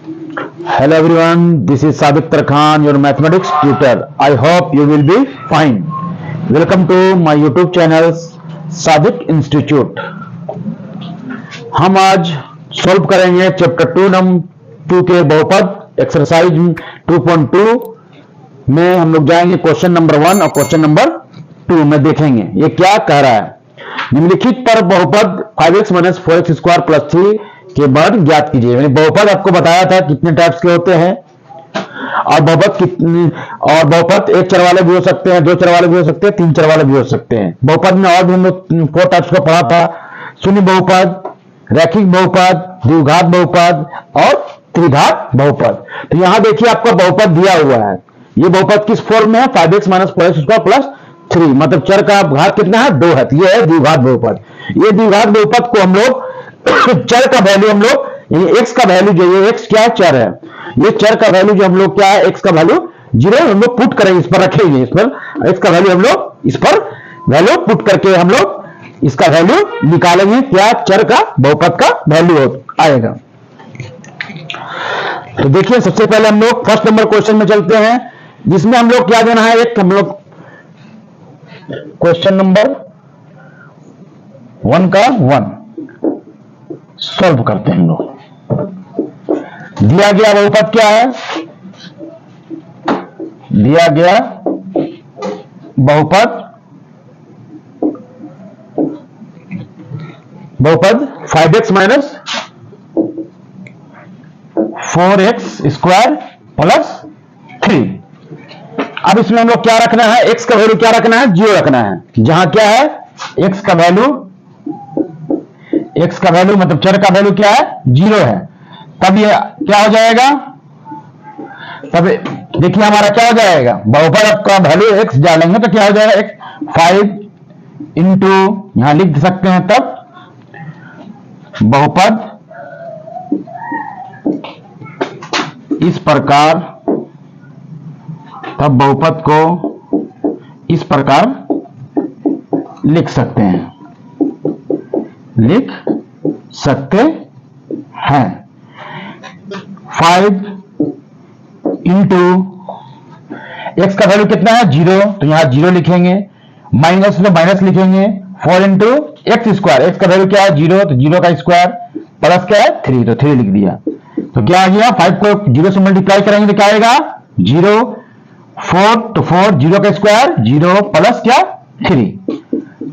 Hello everyone, this is Sadiq Tarkhan, your mathematics tutor. I hope you will be fine. Welcome to my YouTube channel Sadiq Institute. हम आज solve करेंगे chapter 2 number 2 के बहुपद exercise 2.2 में हम लोग जाएंगे क्वेश्चन नंबर 1 और क्वेश्चन नंबर 2 में देखेंगे ये क्या कह रहा है। निम्नलिखित पर बहुपद 5x - 4x स्क्वायर प्लस 3 के बाद ज्ञात कीजिए। मैंने बहुपद आपको बताया था कितने टाइप्स के होते हैं और बहुपद एक चर वाले भी हो सकते हैं, दो चर वाले भी हो सकते हैं, तीन चर वाले भी हो सकते हैं। बहुपद में और भी हम लोग 4 टाइप्स को पढ़ा था, शून्य बहुपद, रैखिक बहुपद, द्विघात बहुपद और त्रिघात बहुपद। तो यहां देखिए आपका बहुपद दिया हुआ है। ये बहुपद किस फॉर्म में है? 5x - 4x स्क्वायर प्लस 3, मतलब चर का घात कितना है? 2 है। ये है द्विघात बहुपद। ये द्विघात बहुपद को हम लोग चर का वैल्यू हम लोग यानी x का वैल्यू जो ये x क्या है? चर है। ये चर का वैल्यू जो हम लोग क्या है? x का वैल्यू 0 हम लोग पुट करेंगे, इस पर रखेंगे, इस पर x का वैल्यू हम लोग इस पर वैल्यू पुट करके हम लोग इसका वैल्यू निकालेंगे। क्या चर का बहुपद का वैल्यू आएगा। तो देखिए सबसे पहले हम लोग फर्स्ट नंबर क्वेश्चन में चलते हैं, जिसमें हम लोग क्या देना है? एक हम लोग क्वेश्चन नंबर 1 का 1 सॉल्व करते हैं। हम लोग दिया गया बहुपद क्या है? दिया गया बहुपद 5x - 4x स्क्वायर प्लस 3। अब इसमें हम लोग क्या रखना है? x का वैल्यू क्या रखना है? 0 रखना है। जहां क्या है? x का वैल्यू मतलब चर का वैल्यू क्या है? 0 है। तब ये क्या हो जाएगा? तब देखिए हमारा क्या हो जाएगा? बहुपद का वैल्यू x डालेंगे तो क्या हो जाएगा? 5 इंटू यहां लिख सकते हैं, तब बहुपद इस प्रकार, तब बहुपद को इस प्रकार लिख सकते हैं, हैं 5 इंटू एक्स का वैल्यू कितना है? 0, तो यहां 0 लिखेंगे, माइनस में माइनस लिखेंगे, 4 इंटू एक्स स्क्वायर, एक्स का वैल्यू क्या है? 0, तो 0 का स्क्वायर प्लस क्या है? 3, तो 3 लिख दिया। तो क्या आ गया? 5 को 0 से मल्टीप्लाई करेंगे तो क्या आएगा? 0, 4, तो 4, 0 का स्क्वायर 0 प्लस क्या? 3,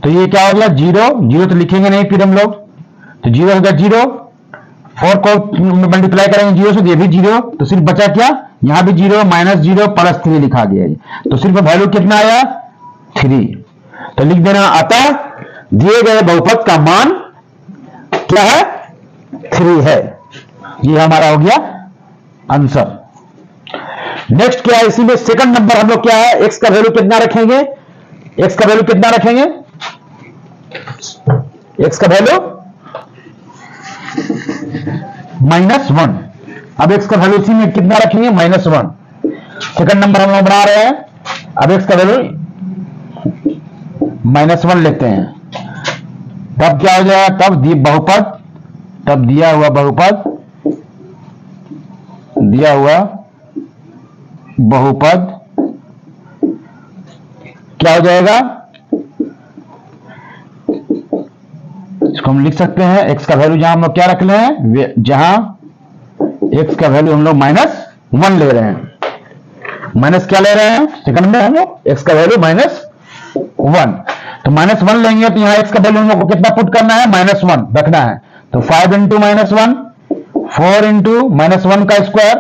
तो ये क्या हो गया? 0, 0 तो लिखेंगे नहीं फिर हम लोग, तो 0 हो गया 0, 4 को मल्टीप्लाई करेंगे 0 से, ये भी 0, तो सिर्फ बचा क्या? यहां भी 0, -0 प्लस 3 लिखा गया, तो सिर्फ वैल्यू कितना आया? 3। तो लिख देना, अतः दिए गए बहुपद का मान क्या है? 3 है। ये हमारा हो गया आंसर। नेक्स्ट क्या है? इसी में सेकंड नंबर हम लोग क्या है? x का वैल्यू कितना रखेंगे? x का वैल्यू कितना रखेंगे? x का वैल्यू -1। अब x का वैल्यू इसी में कितना रखेंगे? -1। सेकंड नंबर हम लोग बना रहे हैं। अब x का वैल्यू -1 लेते हैं, तब क्या हो जाएगा? तब दिया हुआ बहुपद क्या हो जाएगा? इसको हम लिख सकते हैं, x का वैल्यू जहां हम लोग क्या रख रहे हैं? जहां x का वैल्यू हम लोग -1 ले रहे हैं। माइनस क्या ले रहे हैं? सेकंड में हम लोग x का वैल्यू -1, तो -1 लेंगे तो यहां x का वैल्यू हम लोग को कितना पुट करना है? -1 रखना है। तो 5 इंटू -1, 4 इंटू -1 का स्क्वायर,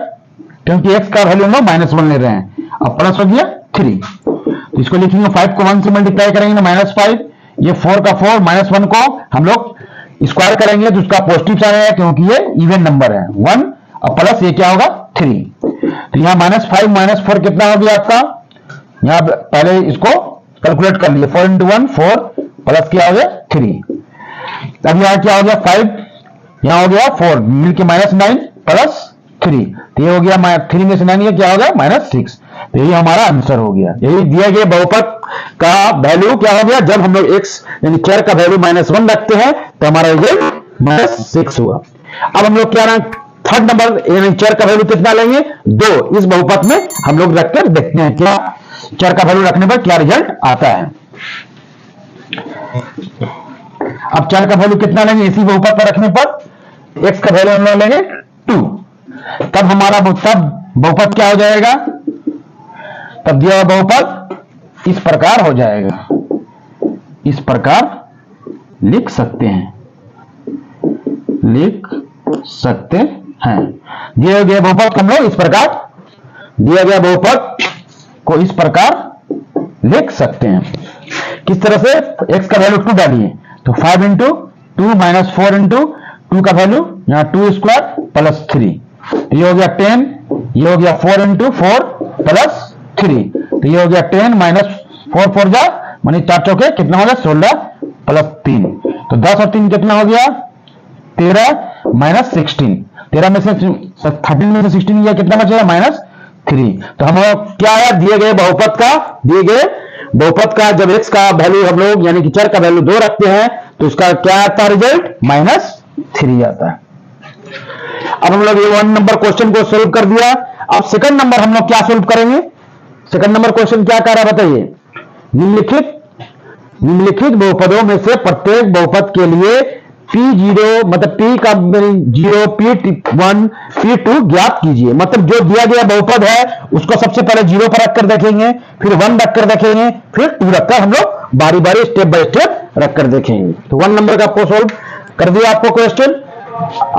क्योंकि x का वैल्यू हम लोग -1 ले रहे हैं। अब प्लस हो गया 3, तो इसको लिखेंगे, 5 को 1 से मल्टीप्लाई करेंगे तो -5, ये 4 का 4, -1 को हम लोग स्क्वायर करेंगे तो उसका पॉजिटिव साइन आएगा, क्योंकि ये इवन नंबर है 1, और प्लस ये क्या होगा? 3। तो यहाँ -5 - 4 कितना हो गया आपका? यहाँ पहले इसको कैलकुलेट कर लिए, 4 इंटू 1 4 प्लस क्या हो गया? 3। अब यहाँ क्या हो गया? 5, यहाँ हो गया 4 मिलके -9 प्लस 3, तो ये हो गया 3 में से 9 ये क्या हो गया? -6। तो यही हमारा आंसर हो गया। यही दिया गया बहुपद का वैल्यू क्या हो गया? जब हम लोग x यानी चर का वैल्यू -1 रखते हैं तो हमारा रिजल्ट -6 हुआ। अब हम लोग क्या थर्ड नंबर यानी चर का वैल्यू कितना लेंगे 2, इस बहुपद में हम लोग रखकर देखते हैं क्या चर का वैल्यू रखने पर क्या रिजल्ट आता है। अब चर का वैल्यू कितना लेंगे इसी बहुपद पर रखने पर, x का वैल्यू हम लोग लेंगे 2, तब हमारा बहुपद क्या हो जाएगा, तब दिया हुआ बहुपद इस प्रकार हो जाएगा, इस प्रकार लिख सकते हैं, लिख सकते हैं। दिया गया बहुपद को हम लोग इस प्रकार, दिया गया बहुपद को इस प्रकार लिख सकते हैं। किस तरह से, x का वैल्यू 2 डालिए तो 5 इंटू 2 माइनस 4 इंटू 2 का वैल्यू यहां 2 स्क्वायर प्लस 3, ये हो गया 10, ये हो गया 4 इंटू 4 प्लस 3, तो ये हो गया 10 माइनस 4 4 जा मानी 4 चौके कितना हो गया 16 प्लस 3, तो 10 और 3 कितना हो गया 13 माइनस 16, 13 में से 13 में से 16 गया कितना बचेगा माइनस 3। तो हम लोग क्या है दिए गए बहुपद का, दिए गए बहुपद का जब x का वैल्यू हम लोग यानी कि चर का वैल्यू 2 रखते हैं तो उसका क्या आता है रिजल्ट -3 आता है। अब हम लोग ये 1 नंबर क्वेश्चन को सोल्व कर दिया। अब सेकंड नंबर हम लोग क्या सोल्व करेंगे, सेकंड नंबर क्वेश्चन क्या कर रहा है बताइए, निम्नलिखित बहुपदों में से प्रत्येक बहुपद के लिए P0 मतलब P का 0 P1 P2 ज्ञात कीजिए। मतलब जो दिया गया बहुपद है उसको सबसे पहले 0 पर रखकर देखेंगे, फिर 1 रखकर देखेंगे, फिर 2 रखकर हम लोग बारी बारी स्टेप बाय स्टेप रखकर देखेंगे। तो 1 नंबर का आपको सोल्व कर दिया आपको क्वेश्चन।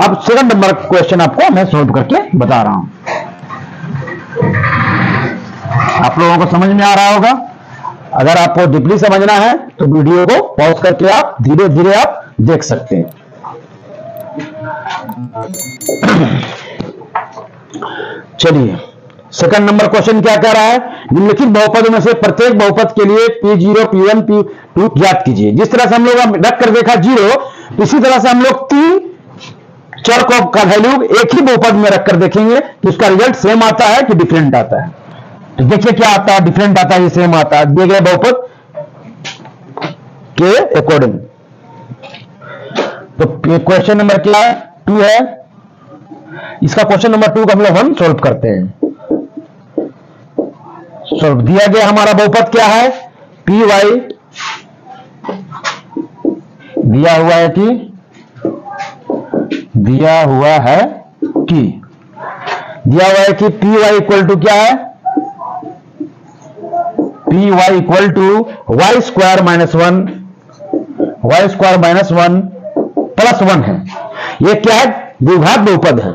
अब सेकंड नंबर क्वेश्चन आपको मैं सोल्व करके बता रहा हूं, आप लोगों को समझ में आ रहा होगा। अगर आपको डीपली समझना है तो वीडियो को पॉज करके आप धीरे धीरे आप देख सकते हैं। चलिए सेकंड नंबर क्वेश्चन क्या कह रहा है, निम्नलिखित बहुपदों में से प्रत्येक बहुपद के लिए P0 P1 P2 ज्ञात कीजिए। जिस तरह से हम लोग रख कर देखा 0, इसी तरह से हम लोग 3 चर का वैल्यू एक ही बहुपद में रखकर देखेंगे कि उसका रिजल्ट सेम आता है कि डिफरेंट आता है। तो देखिए क्या आता है, डिफरेंट आता है, सेम आता है दिए गए बहुपद के अकॉर्डिंग। तो क्वेश्चन नंबर क्या है 2 है, इसका क्वेश्चन नंबर 2 का हम लोग 1 सोल्व करते हैं। सोल्व दिया गया हमारा बहुपद क्या है पी वाई, दिया हुआ है कि दिया हुआ है कि पी वाई इक्वल टू क्या है, P Y equal to Y square minus 1 plus 1 है। ये क्या है द्विघात बहुपद है।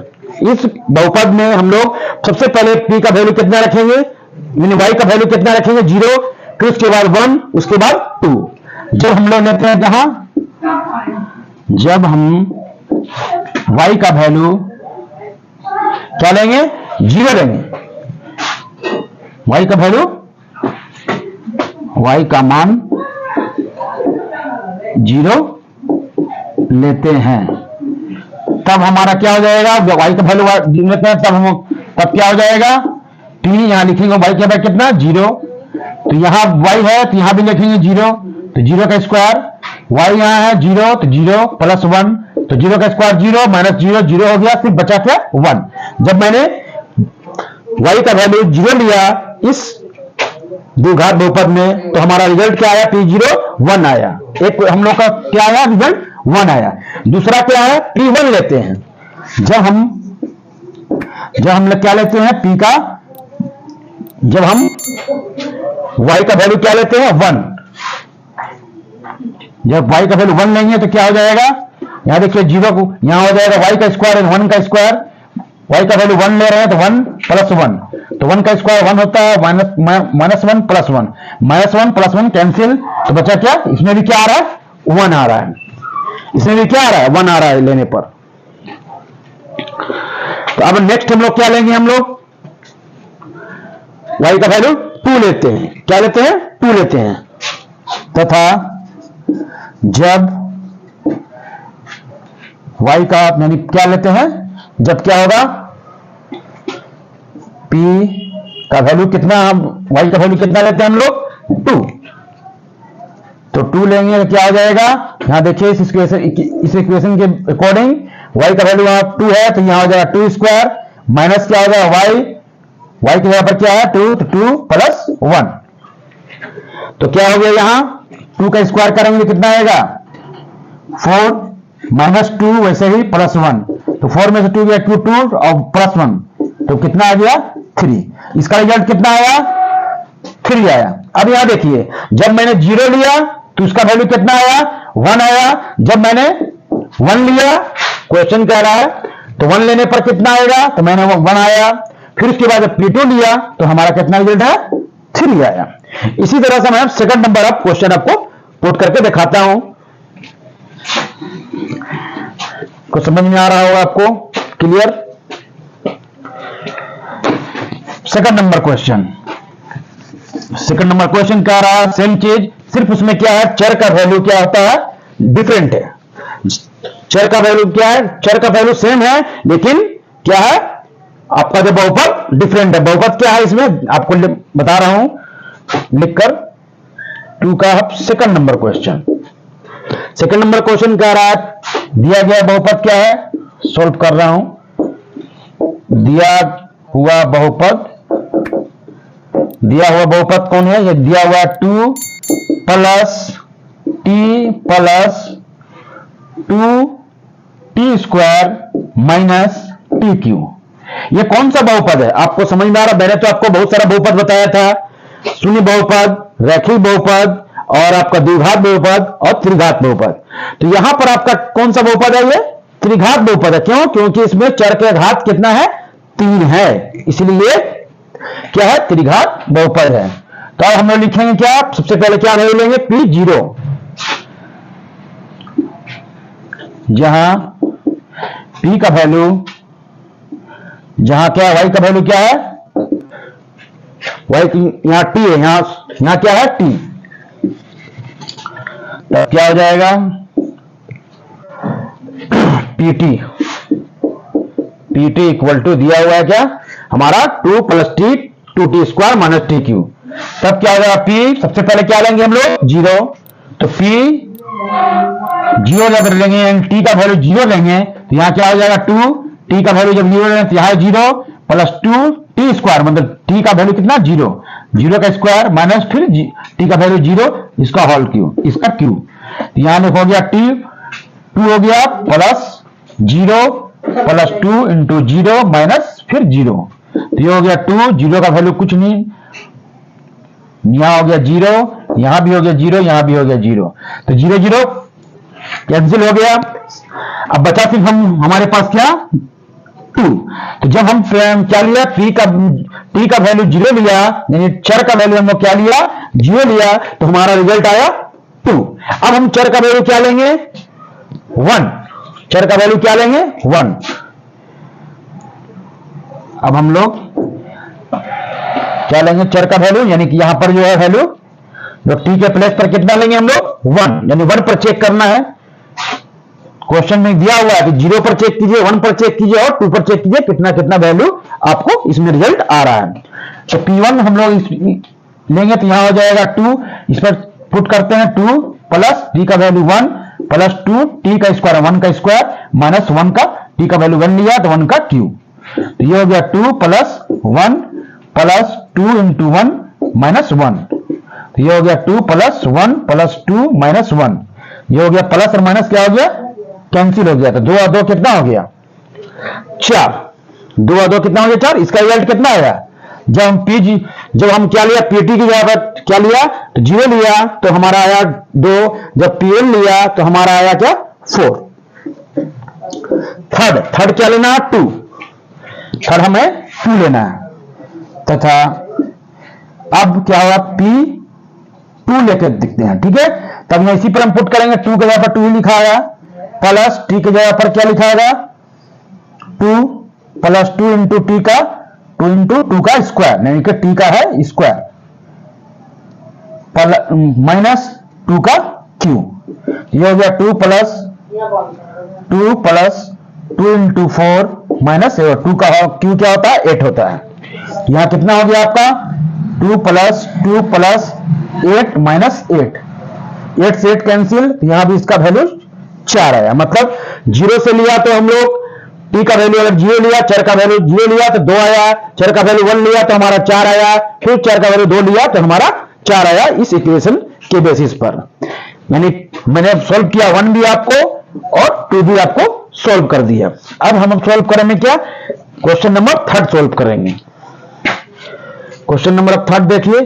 इस बहुपद में हम लोग सबसे पहले p का वैल्यू कितना रखेंगे, यानी y का वैल्यू कितना रखेंगे 0, फिर उसके बाद 1, उसके बाद 2। जब हम लोग लेते हैं कहां, जब हम y का वैल्यू क्या लेंगे 0 लेंगे, y का वैल्यू y का मान 0 लेते हैं, तब हमारा क्या हो जाएगा, जब y का वैल्यू लेते हैं तब क्या हो जाएगा p, यहां लिखेंगे y के बाद कितना 0, तो यहां y है तो यहां भी लिखेंगे 0, तो 0 का स्क्वायर, y यहां है 0 तो 0 प्लस 1, तो 0 का स्क्वायर 0 माइनस 0 0 हो गया, सिर्फ बचा क्या 1। जब मैंने y का वैल्यू 0 लिया इस द्विघात बहुपद में तो हमारा रिजल्ट क्या आया P0 1 आया। एक हम लोग का क्या आया रिजल्ट 1 आया। दूसरा क्या है P1 लेते हैं, जब हम लोग क्या लेते हैं p का, जब हम y का वैल्यू क्या लेते हैं 1, जब y का वैल्यू 1 लेंगे तो क्या हो जाएगा, यहां देखिए 0 को यहां हो जाएगा y का स्क्वायर 1 का स्क्वायर, y का वैल्यू 1 ले रहे हैं तो 1 प्लस 1, तो 1 का स्क्वायर 1 होता है, minus 1 plus 1, minus 1 plus 1 cancel, तो बचा क्या, इसमें भी क्या आ रहा है 1 आ रहा है, इसमें भी क्या आ रहा है 1 आ रहा है लेने पर। तो अब नेक्स्ट हम लोग क्या लेंगे, हम लोग y का वैल्यू 2 लेते हैं, क्या लेते हैं 2 लेते हैं, तथा जब y का यानी क्या लेते हैं, जब क्या होगा p का वैल्यू कितना, y का वैल्यू कितना लेते हैं हम लोग 2, तो 2 लेंगे तो क्या हो जाएगा, यहां देखिए इस इक्वेशन के अकॉर्डिंग y का वैल्यू यहाँ 2 है तो यहाँ हो जाएगा 2 स्क्वायर माइनस क्या हो जाएगा y की जगह पर क्या है 2, तो 2 प्लस 1, तो क्या हो गया यहाँ 2 का स्क्वायर करेंगे कितना आएगा 4 माइनस 2 वैसे ही प्लस 1, तो 4 में से 2 गया 2 और प्लस 1, तो कितना आ गया 3। इसका रिजल्ट कितना आया 3 आया। अब यहां देखिए जब मैंने 0 लिया तो उसका वैल्यू कितना आया 1 आया, जब मैंने 1 लिया क्वेश्चन कह रहा है तो 1 लेने पर कितना आएगा, तो मैंने 1 आया, फिर उसके बाद जब P2 लिया तो हमारा कितना रिजल्ट है 3 आया। इसी तरह से मैं सेकंड नंबर ऑफ क्वेश्चन आपको पुट करके दिखाता हूं, कुछ समझ में आ रहा होगा आपको, क्लियर। सेकंड नंबर क्वेश्चन क्या रहा है सेम चीज, सिर्फ उसमें क्या है चर का वैल्यू क्या होता है डिफरेंट है। चर का वैल्यू क्या है, चर का वैल्यू सेम है लेकिन क्या है आपका जो बहुपद डिफरेंट है। बहुपद क्या है इसमें आपको बता रहा हूं लिखकर। 2 का सेकंड नंबर क्वेश्चन कह रहा है दिया गया बहुपद क्या है, सॉल्व कर रहा हूं। दिया हुआ बहुपद कौन है, ये दिया हुआ 2 plus T square minus T Q. ये कौन सा बहुपद है आपको समझ में आ रहा। मैंने तो आपको बहुत सारा बहुपद बताया था, शून्य बहुपद, रैखिक बहुपद और आपका द्विघात बहुपद और त्रिघात बहुपद। तो यहां पर आपका कौन सा बहुपद है, ये त्रिघात बहुपद है। क्यों, क्योंकि इसमें चर के घात कितना है 3 है, इसलिए क्या है त्रिघात बहुपद है। तो अब हम लोग लिखेंगे क्या, सबसे पहले क्या वैल्यू लेंगे P0, जहां P का वैल्यू, जहां क्या y का वैल्यू क्या है, y यहां T है, यहां क्या है T, तो क्या हो जाएगा PT इक्वल टू दिया हुआ है क्या हमारा 2 plus T 2t square minus T Q. तब क्या हो जाएगा P, सबसे पहले क्या लेंगे हम लोग 0, तो P 0 लेकर लेंगे, t का वैल्यू 0 लेंगे तो यहां क्या हो जाएगा 2, t का वैल्यू जब 0 लेंगे तो यहां 0 प्लस 2t स्क्वायर, मतलब t का वैल्यू कितना 0, 0 का स्क्वायर माइनस फिर t का वैल्यू 0, इसका होल क्यू, इसका क्यू। यहां लिखो हो गया t 2 हो गया प्लस 0 प्लस 2 इंटू 0 माइनस फिर 0, तो ये हो गया 2, 0 का वैल्यू कुछ नहीं, यहां हो गया 0, यहां भी हो गया 0, यहां भी हो गया 0, तो 0 0 कैंसिल हो गया। अब बचा सिर्फ हमारे पास क्या 2, तो जब हम क्या लिया t का वैल्यू 0 लिया, यानी चर का वैल्यू हम लोग क्या लिया 0 लिया, तो हमारा रिजल्ट आया 2। अब हम चर का वैल्यू क्या लेंगे 1, चर का वैल्यू क्या लेंगे 1। अब हम लोग क्या लेंगे चर का वैल्यू, यानी कि यहां पर जो है वैल्यू जो t के प्लेस पर कितना लेंगे हम लोग 1, यानी 1 पर चेक करना है। क्वेश्चन में दिया हुआ है कि 0 पर चेक कीजिए, 1 पर चेक कीजिए और 2 पर चेक कीजिए कितना कितना वैल्यू आपको इसमें रिजल्ट आ रहा है। तो P1 हम लोग लेंगे तो यहां हो जाएगा 2, इस पर पुट करते हैं 2 प्लस t का वैल्यू 1 प्लस 2 t का स्क्वायर 1 का स्क्वायर माइनस 1 का t का वैल्यू 1 लिया तो 1 का क्यू, तो ये हो गया 2 प्लस 1 प्लस 2 इंटू 1 माइनस 1, तो ये हो गया 2 प्लस 1 प्लस 2 माइनस 1, ये हो गया प्लस और माइनस क्या हो गया कैंसिल हो गया, तो 2 और 2 कितना हो गया 4, 2 और 2 कितना हो गया 4। इसका रिजल्ट कितना आया, जब हम क्या लिया PT की जगह पर क्या लिया तो 0 लिया तो हमारा आया 2, जब PL लिया तो हमारा आया क्या 4। थर्ड क्या लेना है 2, थर्ड हमें 2 लेना है, तथा अब क्या हुआ P2 लेकर दिखते हैं, ठीक है। तब मैं इसी पर हम पुट करेंगे, 2 की जगह पर 2 लिखा आया प्लस t की जगह पर क्या लिखा आएगा 2 प्लस 2 इंटू टी का 2 इंटू 2 का स्क्वायर, यानी कि t का है स्क्वायर माइनस 2 का क्यू, ये हो गया 2 प्लस 2 इंटू 4 माइनस 2 का क्यू क्या होता है 8 होता है। यहां कितना हो गया आपका 2 प्लस 8 माइनस 8 से 8 कैंसिल, तो यहां भी इसका वैल्यू 4 आया। मतलब 0 से लिया तो हम लोग p का वैल्यू अगर 0 लिया, चर का वैल्यू 0 लिया तो 2 आया, चर का वैल्यू 1 लिया तो हमारा 4 आया, फिर चर का वैल्यू 2 लिया तो हमारा 4 आया इस इक्वेशन के बेसिस पर। यानी मैंने सॉल्व किया 1 भी आपको और 2 भी आपको सॉल्व कर दिया। अब हम सॉल्व करेंगे क्या, क्वेश्चन नंबर 3 सॉल्व करेंगे। क्वेश्चन नंबर 3 देखिए,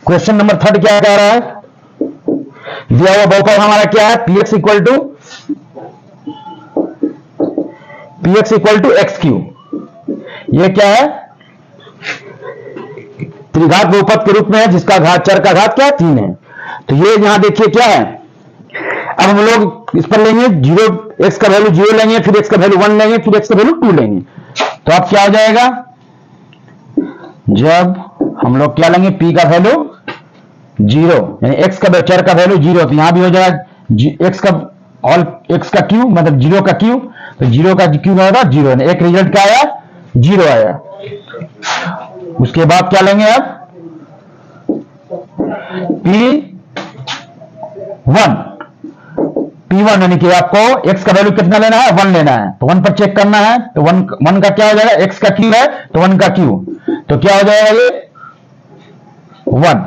क्वेश्चन नंबर 3 क्या कह रहा है, दिया हुआ बहुपद हमारा क्या है, px equal to X Q. ये क्या है, त्रिघात बहुपद के रूप में है जिसका घात चर का घात क्या है 3 है। तो ये यहां देखिए क्या है, अब हम लोग इस पर लेंगे 0, x का वैल्यू 0 लेंगे, फिर x का वैल्यू 1 लेंगे, फिर x का वैल्यू 2 लेंगे। तो अब क्या हो जाएगा, जब हम लोग क्या लेंगे p का वैल्यू 0 यानी x का चर का वैल्यू 0, तो यहां भी हो जाएगा x का क्यू मतलब 0 का क्यू, तो 0 का क्यू होगा 0, एक रिजल्ट क्या आया 0 आया। उसके बाद क्या लेंगे, अब P1 यानी कि आपको x का वैल्यू कितना लेना है 1 लेना है, तो 1 पर चेक करना है। तो 1 का क्या हो जाएगा, x का क्यू है तो 1 का क्यू, तो क्या हो जाएगा ये 1।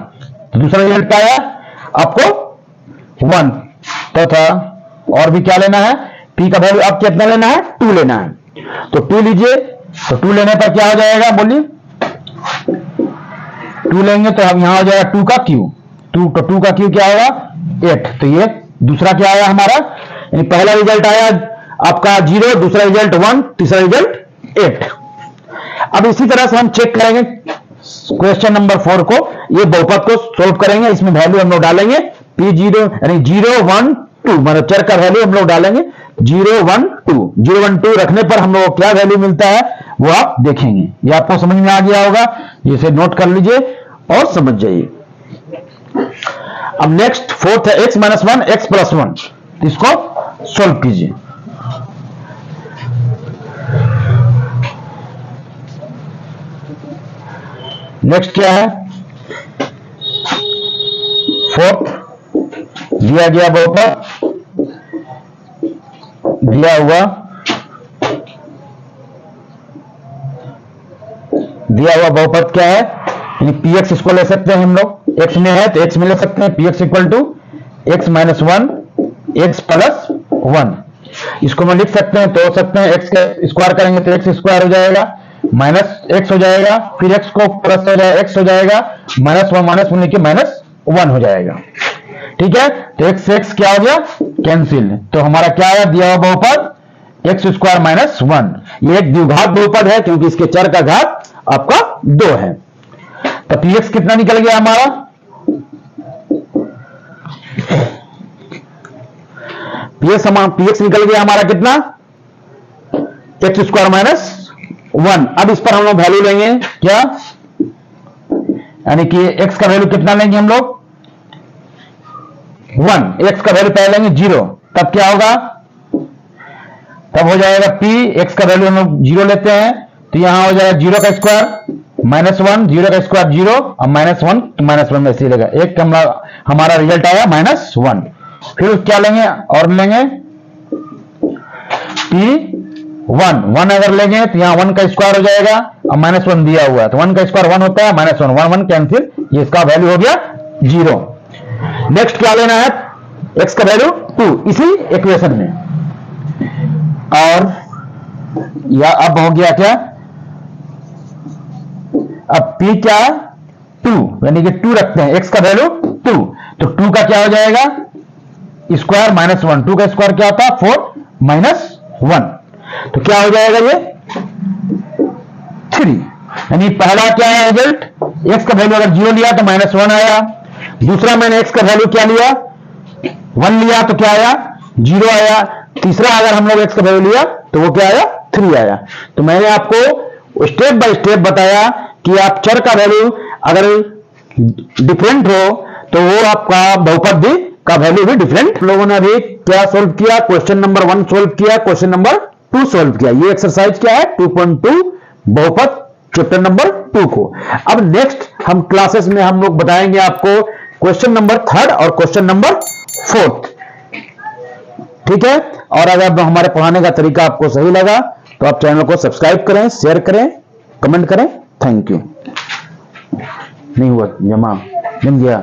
तो दूसरा रिजल्ट क्या आया आपको 1। तो था और भी क्या लेना है, p का वैल्यू अब कितना लेना है 2 लेना है, तो 2 लीजिए। तो 2 लेने पर क्या हो जाएगा बोलिए, 2 लेंगे तो अब यहां हो जाएगा 2 का क्यू, 2 का क्यू क्या होगा 8। तो ये दूसरा क्या आया हमारा, यानी पहला रिजल्ट आया आपका 0, दूसरा रिजल्ट 1, तीसरा रिजल्ट 8। अब इसी तरह से हम चेक करेंगे क्वेश्चन नंबर 4 को, ये बहुपद को सोल्व करेंगे। इसमें वैल्यू हम लोग डालेंगे P0 यानी 0 1 2, मतलब चर का वैल्यू हम लोग डालेंगे 0 1 2। 0 1 2 रखने पर हम लोग को क्या वैल्यू मिलता है वो आप देखेंगे। ये आपको समझ में आ गया होगा, इसे नोट कर लीजिए और समझ जाइए। अब नेक्स्ट 4th है x माइनस 1 x प्लस 1, इसको सोल्व कीजिए। नेक्स्ट क्या है, 4th दिया गया बहुपद, दिया हुआ बहुपद क्या है, यानी px इसको ले सकते हैं हम लोग, x में है तो x में ले सकते हैं, px equal to x minus 1 x plus 1। इसको हम लिख सकते हैं, तो सकते हैं x का स्क्वायर करेंगे तो x स्क्वायर हो जाएगा माइनस x हो जाएगा, फिर x को प्लस हो जाएगा x हो जाएगा माइनस 1 लिखिए माइनस 1 हो जाएगा। ठीक है, तो x क्या हो गया कैंसिल, तो हमारा क्या आया दिया हुआ बहुपद x स्क्वायर माइनस 1। ये एक द्विघात बहुपद है क्योंकि इसके चर का घात आपका 2 है। तो px कितना निकल गया हमारा, px निकल गया हमारा कितना x स्क्वायर माइनस 1। अब इस पर हम लोग वैल्यू लेंगे क्या, यानी कि x का वैल्यू कितना लेंगे हम लोग 1, x का वैल्यू पहले लेंगे 0, तब क्या होगा, तब हो जाएगा p x का वैल्यू हम लोग 0 लेते हैं तो यहां हो जाएगा 0 का स्क्वायर माइनस 1, 0 का स्क्वायर 0 और माइनस 1 तो माइनस 1 में ऐसे लेगा, एक हमारा रिजल्ट आया माइनस 1। फिर क्या लेंगे और लेंगे P1 अगर लेंगे तो यहाँ 1 का स्क्वायर हो जाएगा और माइनस 1 दिया हुआ है तो 1 का स्क्वायर 1 होता है, माइनस 1 कैंसिल, ये इसका वैल्यू हो गया 0। नेक्स्ट क्या लेना है, x का वैल्यू 2 इसी इक्वेशन में, और या अब हो गया क्या, अब p क्या 2 यानी कि 2 रखते हैं, x का वैल्यू 2, तो 2 का क्या हो जाएगा स्क्वायर माइनस 1, 2 का स्क्वायर क्या होता है 4 माइनस 1, तो क्या हो जाएगा ये 3। यानी पहला क्या है रिजल्ट, x का वैल्यू अगर 0 लिया तो माइनस 1 आया, दूसरा मैंने x का वैल्यू क्या लिया 1 लिया तो क्या आया 0 आया, तीसरा अगर हम लोग x का वैल्यू लिया तो वो क्या आया 3 आया। तो मैंने आपको स्टेप बाय स्टेप बताया कि आप चर का वैल्यू अगर डिफरेंट हो तो वो आपका बहुपद भी का वैल्यू भी डिफरेंट। लोगों ने अभी क्या सोल्व किया, क्वेश्चन नंबर 1 सोल्व किया, क्वेश्चन नंबर 2 सोल्व किया। ये एक्सरसाइज क्या है 2.2 बहुपद चैप्टर नंबर 2 को। अब नेक्स्ट हम क्लासेस में हम लोग बताएंगे आपको क्वेश्चन नंबर 3 और क्वेश्चन नंबर 4। ठीक है, और अगर हमारे पढ़ाने का तरीका आपको सही लगा तो आप चैनल को सब्सक्राइब करें, शेयर करें, कमेंट करें। Thank you. नहीं हुआ जमा, मिल गया।